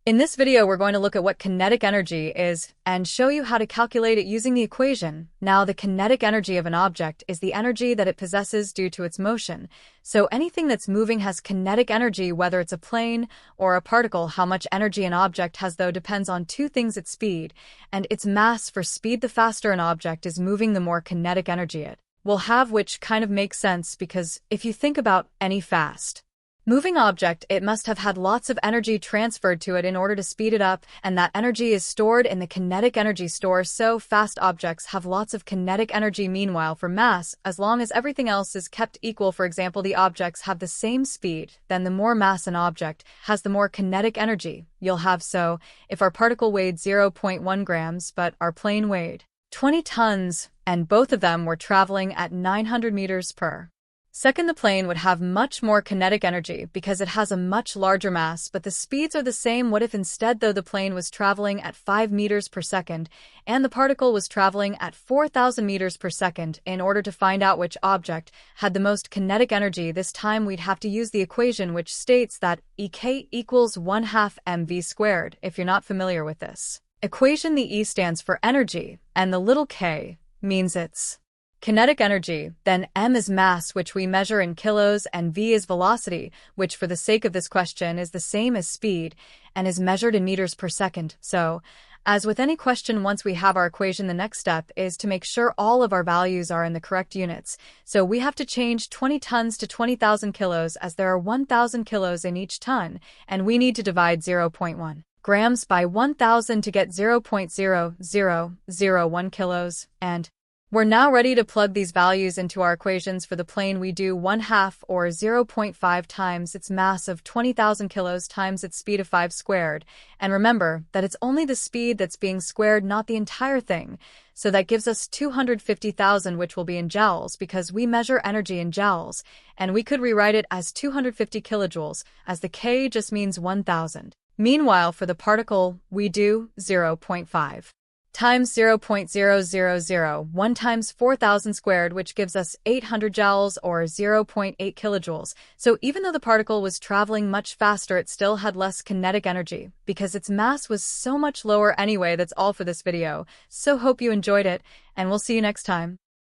In this video, we're going to look at what kinetic energy is and show you how to calculate it using the equation. Now, the kinetic energy of an object is the energy that it possesses due to its motion. So anything that's moving has kinetic energy, whether it's a plane or a particle. How much energy an object has, though, depends on two things: its speed and its mass. For speed, the faster an object is moving, the more kinetic energy it will have, which kind of makes sense because if you think about any fast moving object, it must have had lots of energy transferred to it in order to speed it up, and that energy is stored in the kinetic energy store. So fast objects have lots of kinetic energy. Meanwhile, for mass, as long as everything else is kept equal, for example, the objects have the same speed, then the more mass an object has, the more kinetic energy you'll have. So if our particle weighed 0.1 grams, but our plane weighed 20 tons, and both of them were traveling at 900 meters per second, the plane would have much more kinetic energy because it has a much larger mass, but the speeds are the same. What if instead, though, the plane was traveling at 5 meters per second and the particle was traveling at 4,000 meters per second? In order to find out which object had the most kinetic energy, this time we'd have to use the equation, which states that EK equals 1/2 mv squared. If you're not familiar with this equation, the E stands for energy, and the little k means it's kinetic energy, then m is mass, which we measure in kilos, and v is velocity, which for the sake of this question is the same as speed and is measured in meters per second. So, as with any question, once we have our equation, the next step is to make sure all of our values are in the correct units. So we have to change 20 tons to 20,000 kilos, as there are 1,000 kilos in each ton, and we need to divide 0.1 grams by 1,000 to get 0.0001 kilos, and we're now ready to plug these values into our equations. For the plane, we do 1/2 or 0.5 times its mass of 20,000 kilos times its speed of 5 squared. And remember that it's only the speed that's being squared, not the entire thing. So that gives us 250,000, which will be in joules because we measure energy in joules. And we could rewrite it as 250 kilojoules, as the K just means 1,000. Meanwhile, for the particle, we do 0.5 times 0.0001 times 4,000 squared, which gives us 800 joules or 0.8 kilojoules. So even though the particle was traveling much faster, it still had less kinetic energy because its mass was so much lower anyway. That's all for this video. So hope you enjoyed it, and we'll see you next time.